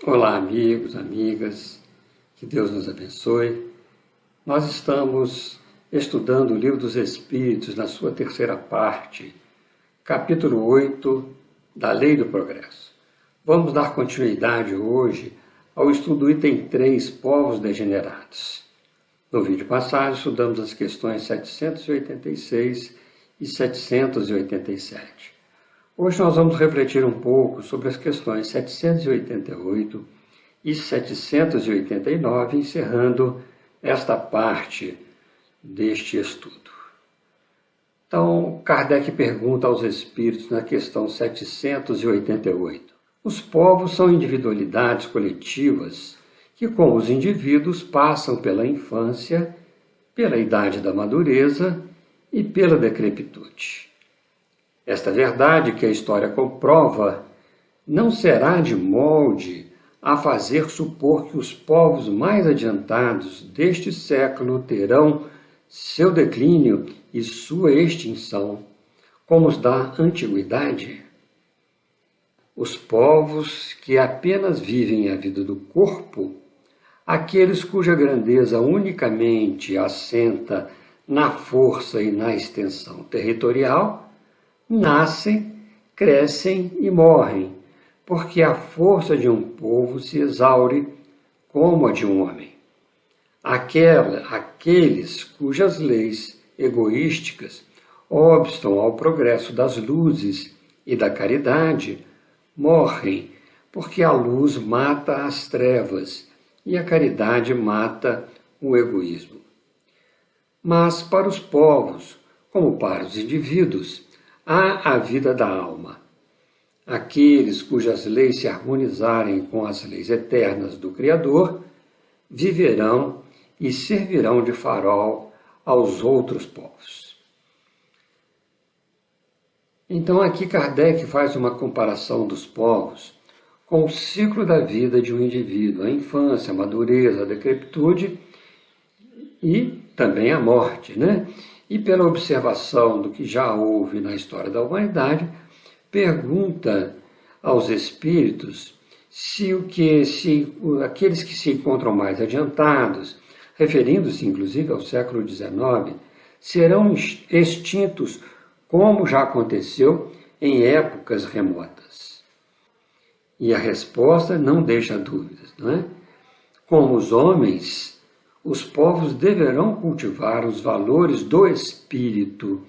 Olá, amigos, amigas, que Deus nos abençoe. Nós estamos estudando o Livro dos Espíritos na sua terceira parte, capítulo 8 da Lei do Progresso. Vamos dar continuidade hoje ao estudo do item 3, Povos Degenerados. No vídeo passado, estudamos as questões 786 e 787. Hoje nós vamos refletir um pouco sobre as questões 788 e 789, encerrando esta parte deste estudo. Então, Kardec pergunta aos espíritos na questão 788. Os povos são individualidades coletivas que, como os indivíduos, passam pela infância, pela idade da madureza e pela decrepitude. Esta verdade que a história comprova não será de molde a fazer supor que os povos mais adiantados deste século terão seu declínio e sua extinção, como os da antiguidade. Os povos que apenas vivem a vida do corpo, aqueles cuja grandeza unicamente assenta na força e na extensão territorial, nascem, crescem e morrem, porque a força de um povo se exaure como a de um homem. Aqueles cujas leis egoísticas obstam ao progresso das luzes e da caridade, morrem, porque a luz mata as trevas e a caridade mata o egoísmo. Mas para os povos, como para os indivíduos, há a vida da alma. Aqueles cujas leis se harmonizarem com as leis eternas do Criador, viverão e servirão de farol aos outros povos. Então aqui Kardec faz uma comparação dos povos com o ciclo da vida de um indivíduo, a infância, a madureza, a decrepitude e também a morte, né? E pela observação do que já houve na história da humanidade, pergunta aos espíritos se aqueles que se encontram mais adiantados, referindo-se inclusive ao século XIX, serão extintos como já aconteceu em épocas remotas. E a resposta não deixa dúvidas, não é? Como os homens, os povos deverão cultivar os valores do espírito,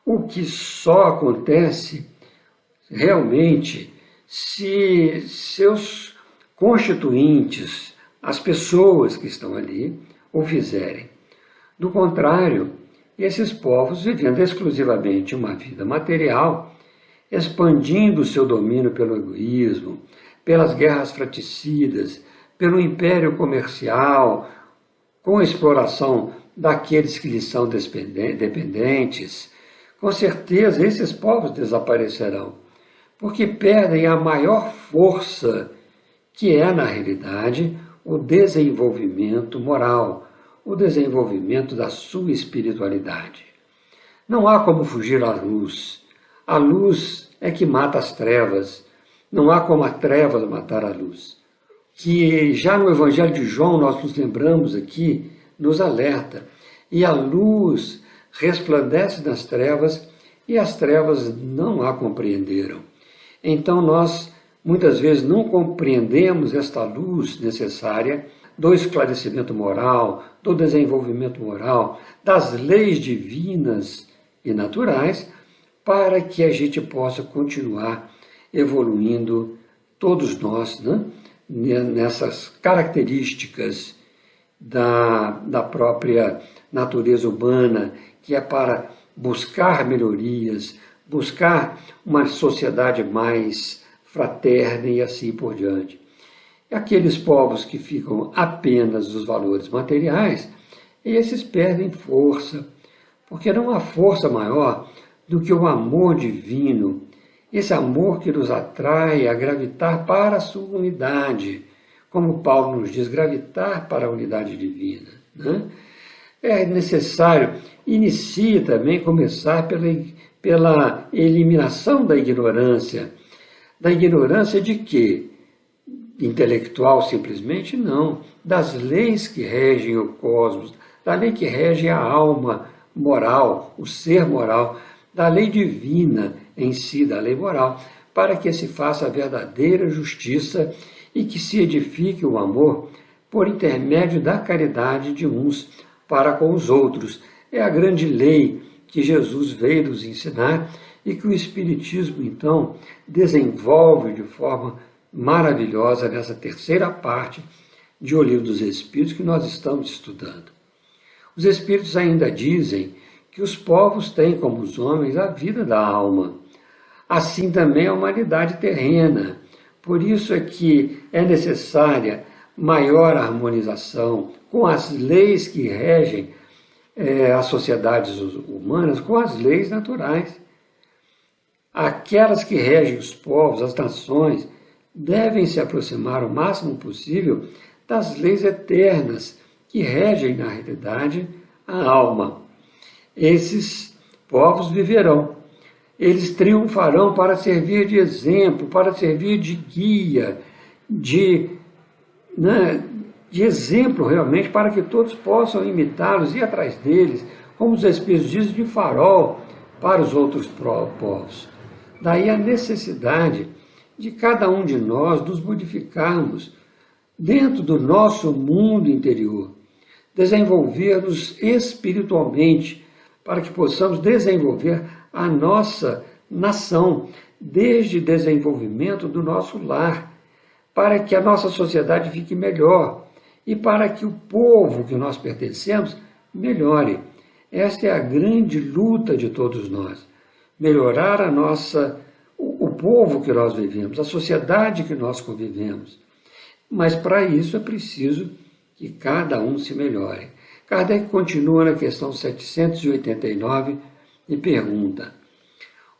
o que só acontece realmente se seus constituintes, as pessoas que estão ali, o fizerem. Do contrário, esses povos, vivendo exclusivamente uma vida material, expandindo o seu domínio pelo egoísmo, pelas guerras fratricidas, pelo império comercial, com a exploração daqueles que lhes são dependentes, com certeza esses povos desaparecerão, porque perdem a maior força, que é, na realidade, o desenvolvimento moral, o desenvolvimento da sua espiritualidade. Não há como fugir à luz. A luz é que mata as trevas. Não há como a trevas matar a luz. Que já no Evangelho de João, nós nos lembramos aqui, nos alerta. E a luz resplandece nas trevas e as trevas não a compreenderam. Então nós, muitas vezes, não compreendemos esta luz necessária do esclarecimento moral, do desenvolvimento moral, das leis divinas e naturais, para que a gente possa continuar evoluindo, todos nós, né? Nessas características da própria natureza humana, que é para buscar melhorias, buscar uma sociedade mais fraterna e assim por diante. E aqueles povos que ficam apenas dos valores materiais, esses perdem força, porque não há força maior do que o amor divino, esse amor que nos atrai a gravitar para a sua unidade, como Paulo nos diz, gravitar para a unidade divina, né? É necessário, inicie também, começar pela eliminação da ignorância. Da ignorância de quê? intelectual simplesmente, não. Das leis que regem o cosmos, da lei que rege a alma moral, o ser moral, da lei divina em si, da lei moral, para que se faça a verdadeira justiça e que se edifique o amor por intermédio da caridade de uns para com os outros. É a grande lei que Jesus veio nos ensinar e que o Espiritismo, então, desenvolve de forma maravilhosa nessa terceira parte de O Livro dos Espíritos que nós estamos estudando. Os Espíritos ainda dizem que os povos têm, como os homens, a vida da alma. Assim também a humanidade terrena. Por isso é que é necessária maior harmonização com as leis que regem as sociedades humanas, com as leis naturais. Aquelas que regem os povos, as nações, devem se aproximar o máximo possível das leis eternas que regem, na realidade, a alma. Esses povos viverão. Eles triunfarão para servir de exemplo, para servir de guia, de exemplo realmente, para que todos possam imitá-los e ir atrás deles, como os Espíritos dizem, de farol para os outros povos. Daí a necessidade de cada um de nós nos modificarmos dentro do nosso mundo interior, desenvolver-nos espiritualmente, para que possamos desenvolver a nossa nação, desde o desenvolvimento do nosso lar, para que a nossa sociedade fique melhor e para que o povo que nós pertencemos melhore. Esta é a grande luta de todos nós, melhorar o povo que nós vivemos, a sociedade que nós convivemos. Mas para isso é preciso que cada um se melhore. Kardec continua na questão 789 e pergunta: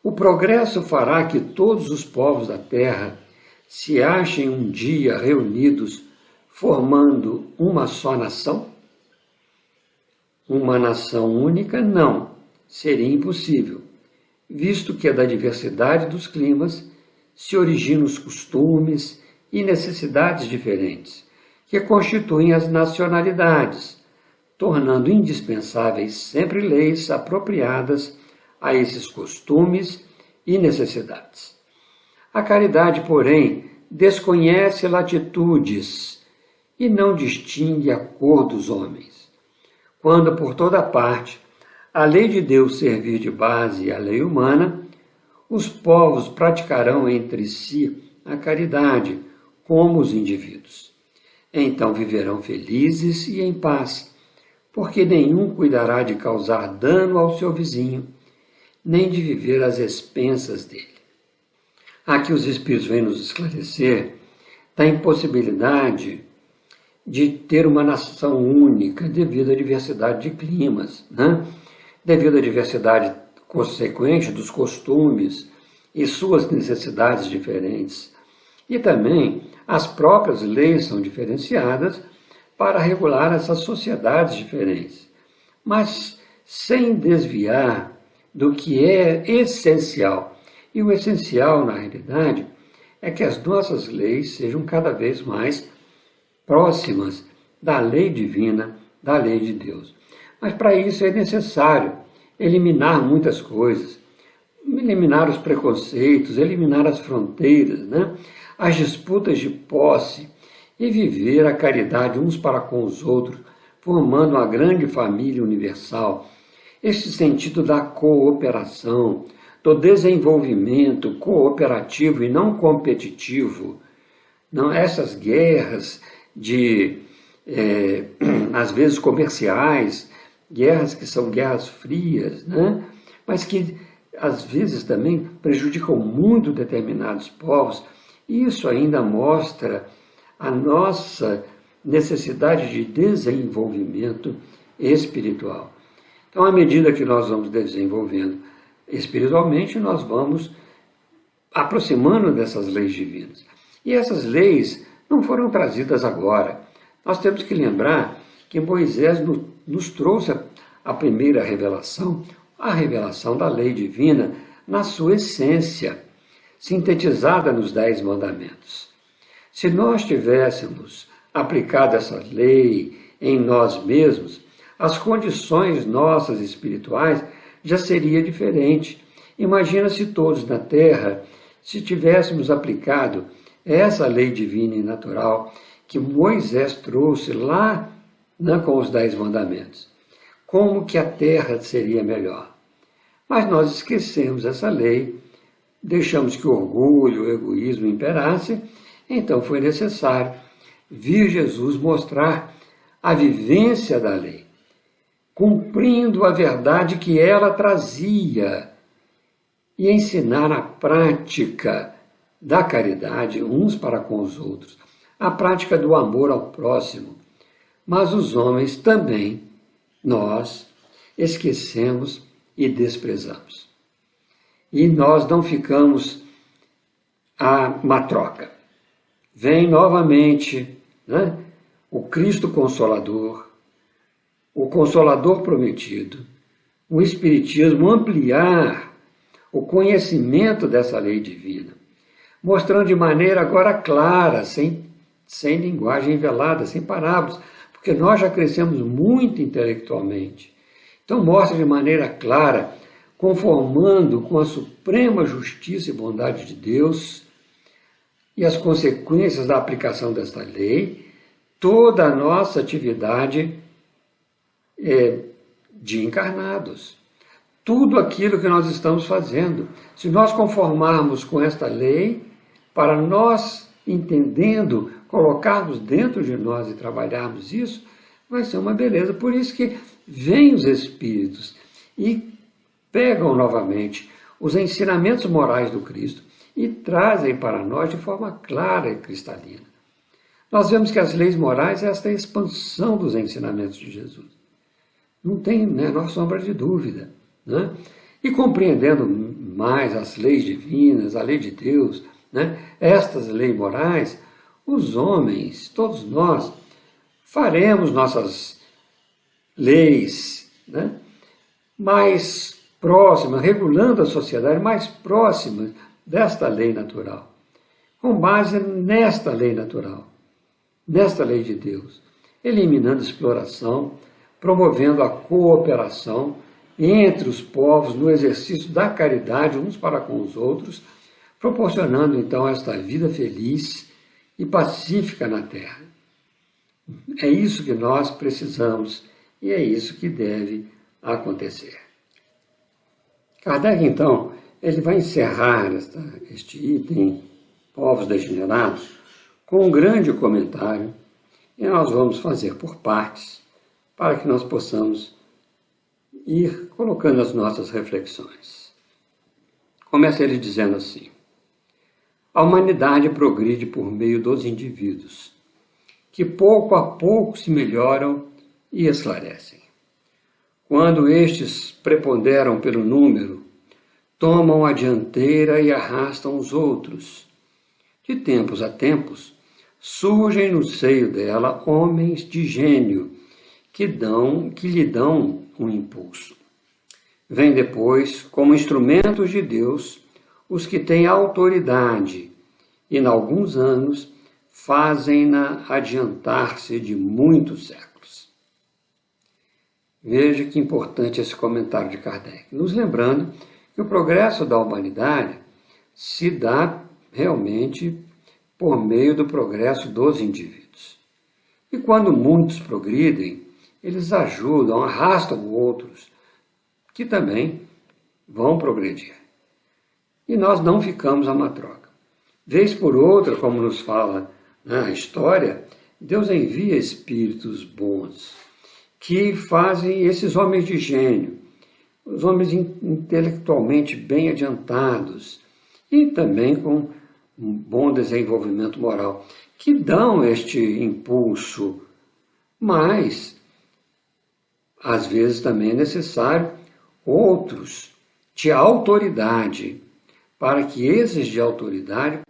o progresso fará que todos os povos da Terra se achem um dia reunidos, formando uma só nação? Uma nação única, não, seria impossível, visto que da diversidade dos climas se originam os costumes e necessidades diferentes, que constituem as nacionalidades, tornando indispensáveis sempre leis apropriadas a esses costumes e necessidades. A caridade, porém, desconhece latitudes e não distingue a cor dos homens. Quando, por toda parte, a lei de Deus servir de base à lei humana, os povos praticarão entre si a caridade, como os indivíduos. Então viverão felizes e em paz, porque nenhum cuidará de causar dano ao seu vizinho, nem de viver às expensas dele. Aqui os Espíritos vêm nos esclarecer da impossibilidade de ter uma nação única devido à diversidade de climas, devido à diversidade consequente dos costumes e suas necessidades diferentes. E também as próprias leis são diferenciadas para regular essas sociedades diferentes, mas sem desviar do que é essencial. E o essencial, na realidade, é que as nossas leis sejam cada vez mais próximas da lei divina, da lei de Deus. Mas para isso é necessário eliminar muitas coisas, eliminar os preconceitos, eliminar as fronteiras, as disputas de posse e viver a caridade uns para com os outros, formando uma grande família universal. Esse sentido da cooperação, do desenvolvimento cooperativo e não competitivo, não essas guerras às vezes comerciais, guerras que são guerras frias, mas que às vezes também prejudicam muito determinados povos. Isso ainda mostra a nossa necessidade de desenvolvimento espiritual. Então, à medida que nós vamos desenvolvendo espiritualmente, nós vamos aproximando dessas leis divinas. E essas leis não foram trazidas agora. Nós temos que lembrar que Moisés nos trouxe a primeira revelação, a revelação da lei divina na sua essência, sintetizada nos 10 mandamentos. Se nós tivéssemos aplicado essa lei em nós mesmos, as condições nossas espirituais já seria diferente. Imagina se todos na Terra, se tivéssemos aplicado essa lei divina e natural que Moisés trouxe lá, né, com os 10 mandamentos. Como que a Terra seria melhor? Mas nós esquecemos essa lei, deixamos que o orgulho, o egoísmo imperasse, então foi necessário vir Jesus mostrar a vivência da lei, cumprindo a verdade que ela trazia e ensinar a prática da caridade uns para com os outros, a prática do amor ao próximo. Mas os homens também, nós, esquecemos e desprezamos. E nós não ficamos a matroca. Vem novamente, né, o Cristo Consolador, o Consolador prometido, o Espiritismo ampliar o conhecimento dessa lei divina, mostrando de maneira agora clara, sem linguagem velada, sem parábolas, porque nós já crescemos muito intelectualmente. Então mostra de maneira clara, conformando com a suprema justiça e bondade de Deus e as consequências da aplicação desta lei, toda a nossa atividade de encarnados. Tudo aquilo que nós estamos fazendo. Se nós conformarmos com esta lei, para nós, entendendo, colocarmos dentro de nós e trabalharmos isso, vai ser uma beleza. Por isso que vêm os Espíritos e pegam novamente os ensinamentos morais do Cristo e trazem para nós de forma clara e cristalina. Nós vemos que as leis morais é esta expansão dos ensinamentos de Jesus. Não tem a menor sombra de dúvida. Né? E compreendendo mais as leis divinas, a lei de Deus, né? Estas leis morais, os homens, todos nós, faremos nossas leis, né, mais próximas, regulando a sociedade mais próxima desta lei natural, com base nesta lei natural, nesta lei de Deus, eliminando a exploração, promovendo a cooperação entre os povos no exercício da caridade uns para com os outros, proporcionando então esta vida feliz e pacífica na Terra. É isso que nós precisamos e é isso que deve acontecer. Kardec, então, ele vai encerrar este item, povos degenerados, com um grande comentário e nós vamos fazer por partes para que nós possamos ir colocando as nossas reflexões. Começa ele dizendo assim: a humanidade progride por meio dos indivíduos, que pouco a pouco se melhoram e esclarecem. Quando estes preponderam pelo número, tomam a dianteira e arrastam os outros. De tempos a tempos, surgem no seio dela homens de gênio que lhe dão um impulso. Vêm depois, como instrumentos de Deus, os que têm autoridade e, em alguns anos, fazem-na adiantar-se de muitos séculos. Veja que importante esse comentário de Kardec, nos lembrando que o progresso da humanidade se dá realmente por meio do progresso dos indivíduos. E quando muitos progridem, eles ajudam, arrastam outros, que também vão progredir. E nós não ficamos a matroca. Vez por outra, como nos fala a história, Deus envia espíritos bons, que fazem esses homens de gênio, os homens intelectualmente bem adiantados, e também com um bom desenvolvimento moral, que dão este impulso, mas às vezes também é necessário outros de autoridade, para que esses de autoridade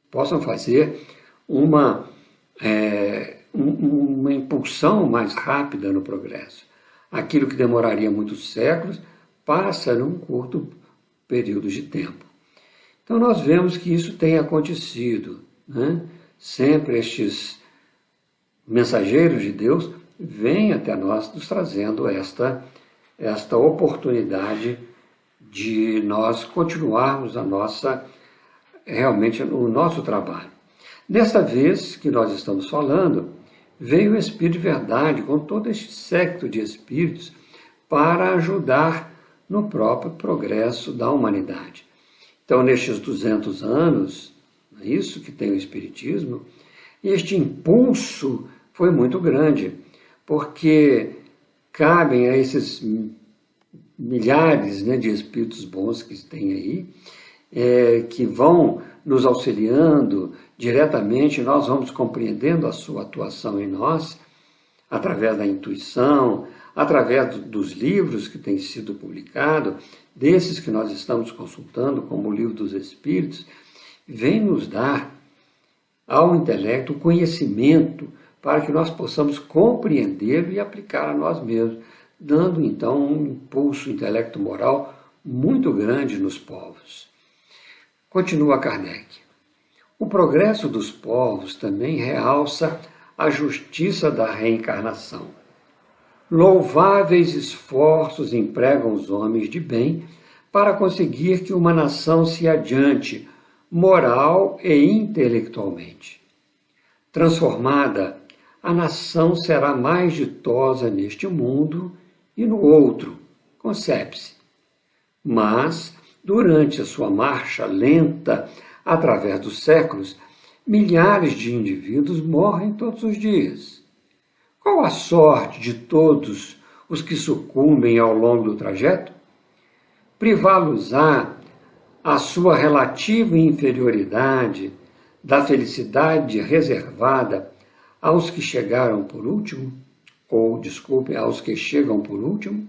possam fazer uma impulsão mais rápida no progresso. Aquilo que demoraria muitos séculos passa num curto período de tempo. Então nós vemos que isso tem acontecido, né? sempre estes mensageiros de Deus vêm até nós nos trazendo esta oportunidade de nós continuarmos realmente o nosso trabalho. Desta vez que nós estamos falando, veio o Espírito de Verdade com todo este séquito de espíritos para ajudar no próprio progresso da humanidade. Então, nestes 200 anos, é isso que tem o Espiritismo, este impulso foi muito grande, porque cabem a esses milhares, né, de espíritos bons que tem aí, que vão nos auxiliando diretamente, nós vamos compreendendo a sua atuação em nós, através da intuição, através dos livros que têm sido publicados, desses que nós estamos consultando, como o Livro dos Espíritos, vem nos dar ao intelecto o conhecimento para que nós possamos compreendê-lo e aplicar a nós mesmos, dando então um impulso intelecto-moral muito grande nos povos. Continua Kardec. O progresso dos povos também realça a justiça da reencarnação. Louváveis esforços empregam os homens de bem para conseguir que uma nação se adiante, moral e intelectualmente. Transformada, a nação será mais ditosa neste mundo e no outro, concebe-se. Mas, durante a sua marcha lenta através dos séculos, milhares de indivíduos morrem todos os dias. Qual a sorte de todos os que sucumbem ao longo do trajeto? Privá-los-á a sua relativa inferioridade da felicidade reservada aos que chegaram por último, aos que chegam por último?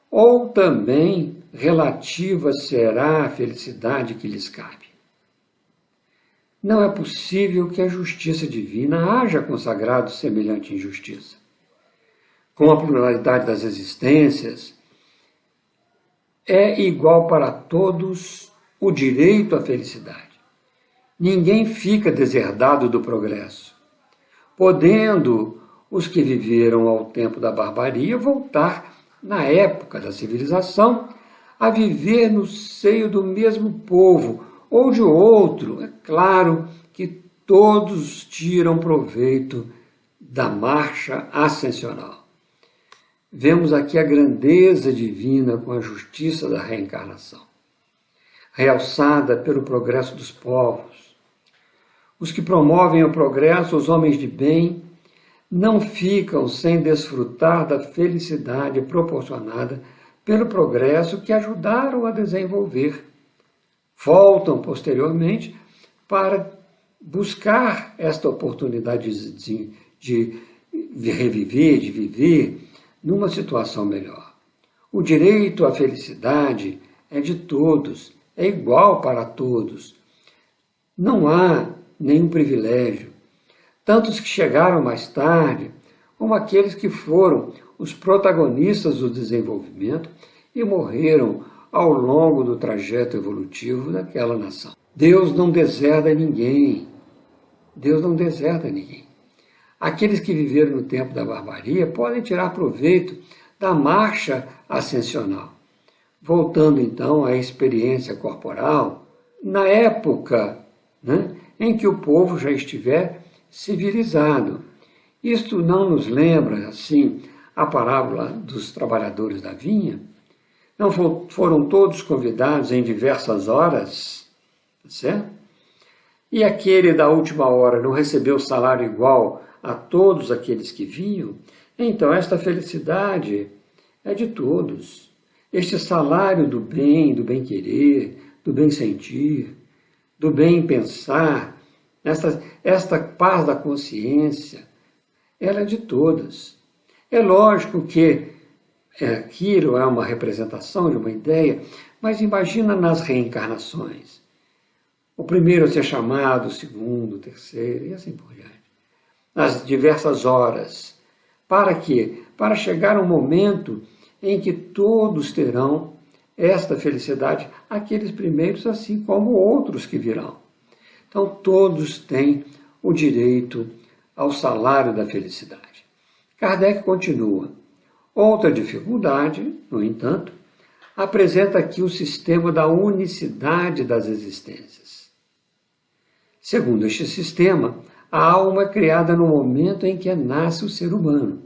Ou também relativa será a felicidade que lhes cabe? Não é possível que a justiça divina haja consagrado semelhante injustiça. Com a pluralidade das existências, é igual para todos o direito à felicidade. Ninguém fica deserdado do progresso, podendo os que viveram ao tempo da barbaria voltar, na época da civilização, a viver no seio do mesmo povo ou de outro. É claro que todos tiram proveito da marcha ascensional. Vemos aqui a grandeza divina com a justiça da reencarnação, realçada pelo progresso dos povos. Os que promovem o progresso, os homens de bem, não ficam sem desfrutar da felicidade proporcionada pelo progresso que ajudaram a desenvolver. Voltam posteriormente para buscar esta oportunidade de reviver, de viver numa situação melhor. O direito à felicidade é de todos, é igual para todos. Não há nenhum privilégio. Tanto os que chegaram mais tarde, como aqueles que foram os protagonistas do desenvolvimento e morreram ao longo do trajeto evolutivo daquela nação. Deus não deserda ninguém. Deus não deserda ninguém. Aqueles que viveram no tempo da barbaria podem tirar proveito da marcha ascensional. Voltando então à experiência corporal, na época, em que o povo já estiver civilizado. Isto não nos lembra, assim, a parábola dos trabalhadores da vinha? Não foram todos convidados em diversas horas, certo? E aquele da última hora não recebeu salário igual a todos aqueles que vinham? Então, esta felicidade é de todos. Este salário do bem-querer, do bem-sentir, do bem-pensar, esta paz da consciência, ela é de todas. É lógico que aquilo é uma representação de uma ideia, mas imagina nas reencarnações. O primeiro a ser chamado, o segundo, o terceiro, e assim por diante. Nas diversas horas. Para quê? Para chegar um momento em que todos terão esta felicidade, aqueles primeiros, assim como outros que virão. Então, todos têm o direito ao salário da felicidade. Kardec continua. Outra dificuldade, no entanto, apresenta aqui o sistema da unicidade das existências. Segundo este sistema, a alma é criada no momento em que nasce o ser humano.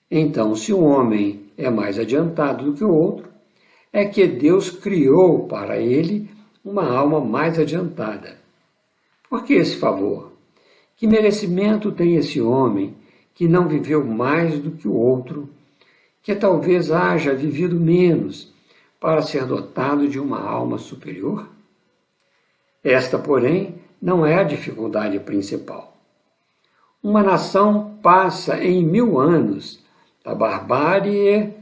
Então, se um homem é mais adiantado do que o outro, é que Deus criou para ele uma alma mais adiantada. Por que esse favor? Que merecimento tem esse homem que não viveu mais do que o outro, que talvez haja vivido menos para ser dotado de uma alma superior? Esta, porém, não é a dificuldade principal. Uma nação passa em 1000 anos da barbárie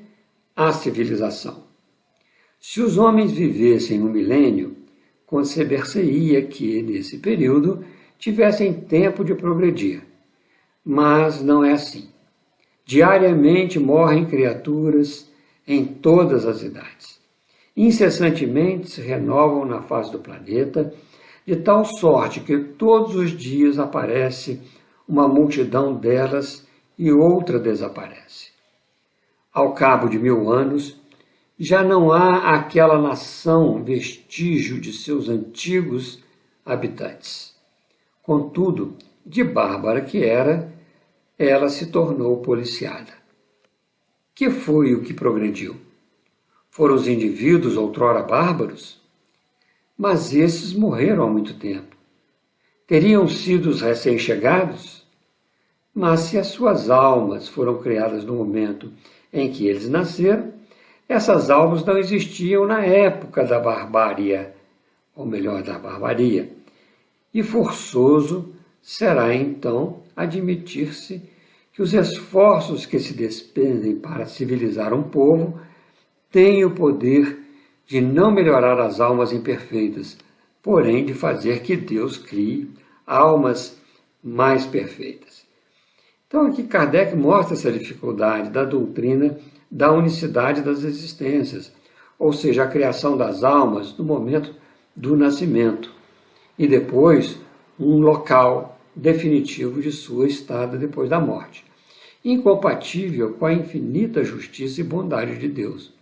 à civilização. Se os homens vivessem 1 milênio, conceber-se-ia que, nesse período, tivessem tempo de progredir. Mas não é assim. Diariamente morrem criaturas em todas as idades. Incessantemente se renovam na face do planeta, de tal sorte que todos os dias aparece uma multidão delas e outra desaparece. Ao cabo de 1000 anos, já não há aquela nação vestígio de seus antigos habitantes. Contudo, de bárbara que era, ela se tornou policiada. Que foi o que progrediu? Foram os indivíduos outrora bárbaros? Mas esses morreram há muito tempo. Teriam sido os recém-chegados? Mas se as suas almas foram criadas no momento em que eles nasceram, essas almas não existiam na época da barbárie, ou melhor, da barbaria. E forçoso será, então, admitir-se que os esforços que se despendem para civilizar um povo têm o poder de não melhorar as almas imperfeitas, porém de fazer que Deus crie almas mais perfeitas. Então aqui Kardec mostra essa dificuldade da doutrina da unicidade das existências, ou seja, a criação das almas no momento do nascimento e depois um local definitivo de sua estada depois da morte, incompatível com a infinita justiça e bondade de Deus.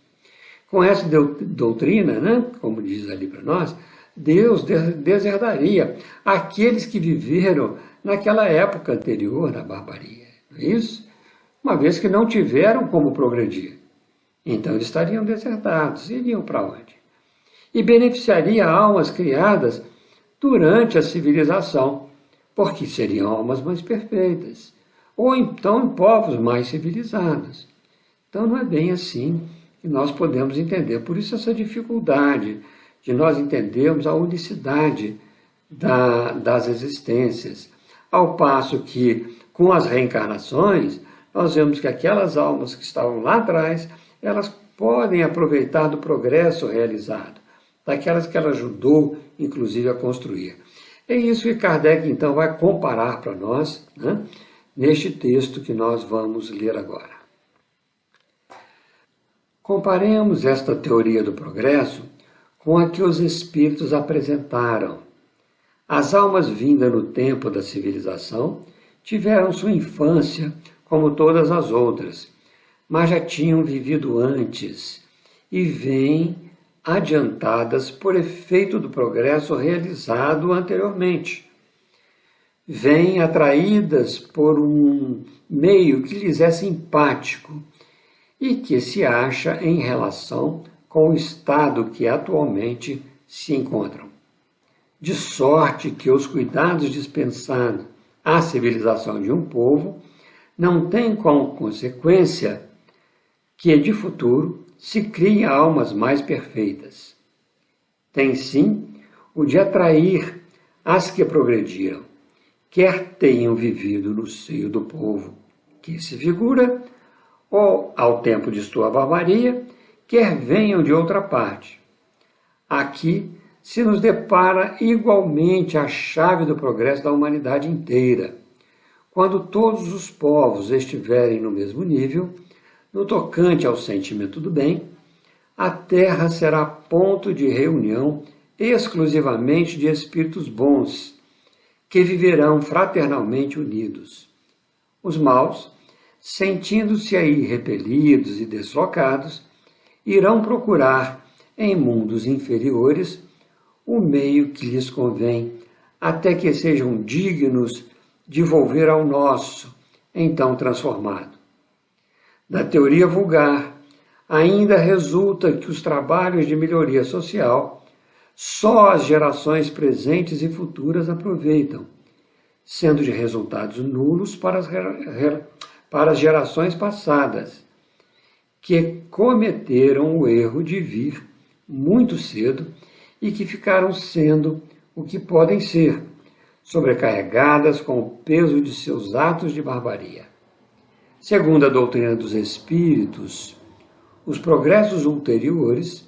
Com essa doutrina, como diz ali para nós, Deus deserdaria aqueles que viveram naquela época anterior à barbaria. Não é isso? Uma vez que não tiveram como progredir. Então eles estariam deserdados. Iriam para onde? E beneficiaria almas criadas durante a civilização, porque seriam almas mais perfeitas. Ou então em povos mais civilizados. Então não é bem assim que nós podemos entender. Por isso essa dificuldade de nós entendermos a unicidade das existências. Ao passo que, com as reencarnações, nós vemos que aquelas almas que estavam lá atrás, elas podem aproveitar do progresso realizado, daquelas que ela ajudou, inclusive, a construir. É isso que Kardec, então, vai comparar para nós, neste texto que nós vamos ler agora. Comparemos esta teoria do progresso com a que os espíritos apresentaram. As almas vindas no tempo da civilização tiveram sua infância como todas as outras, mas já tinham vivido antes e vêm adiantadas por efeito do progresso realizado anteriormente. Vêm atraídas por um meio que lhes é simpático e que se acha em relação com o estado que atualmente se encontram. De sorte que os cuidados dispensados à civilização de um povo não têm como consequência que, de futuro, se criem almas mais perfeitas. Tem, sim, o de atrair as que progrediram, quer tenham vivido no seio do povo que se figura, ou ao tempo de sua barbaria, quer venham de outra parte. Aqui se nos depara igualmente a chave do progresso da humanidade inteira. Quando todos os povos estiverem no mesmo nível, no tocante ao sentimento do bem, a Terra será ponto de reunião exclusivamente de espíritos bons, que viverão fraternalmente unidos. Os maus, sentindo-se aí repelidos e deslocados, irão procurar, em mundos inferiores, o meio que lhes convém, até que sejam dignos de volver ao nosso, então transformado. Da teoria vulgar, ainda resulta que os trabalhos de melhoria social só as gerações presentes e futuras aproveitam, sendo de resultados nulos para as gerações passadas, que cometeram o erro de vir muito cedo e que ficaram sendo o que podem ser, sobrecarregadas com o peso de seus atos de barbaria. Segundo a doutrina dos espíritos, os progressos ulteriores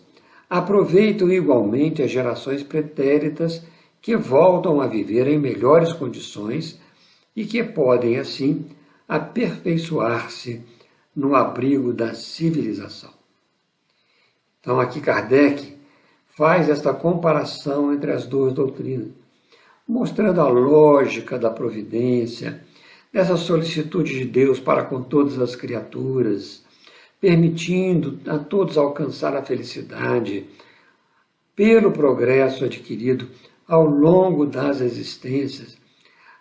aproveitam igualmente as gerações pretéritas que voltam a viver em melhores condições e que podem, assim, aperfeiçoar-se no abrigo da civilização. Então, aqui Kardec faz esta comparação entre as duas doutrinas, mostrando a lógica da providência, dessa solicitude de Deus para com todas as criaturas, permitindo a todos alcançar a felicidade pelo progresso adquirido ao longo das existências,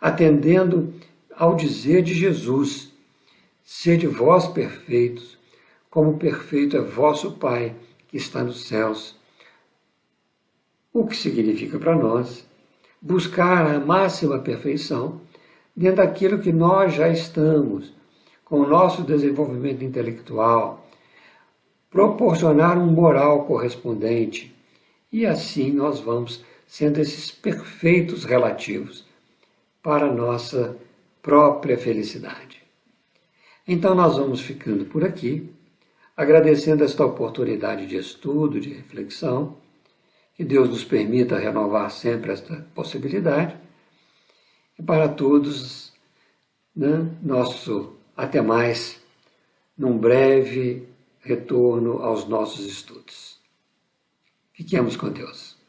atendendo ao dizer de Jesus: sede vós perfeitos, como perfeito é vosso Pai que está nos céus. O que significa para nós buscar a máxima perfeição dentro daquilo que nós já estamos, com o nosso desenvolvimento intelectual, proporcionar um moral correspondente, e assim nós vamos sendo esses perfeitos relativos para a nossa própria felicidade. Então nós vamos ficando por aqui, agradecendo esta oportunidade de estudo, de reflexão, que Deus nos permita renovar sempre esta possibilidade, e para todos, nosso até mais, num breve retorno aos nossos estudos. Fiquemos com Deus.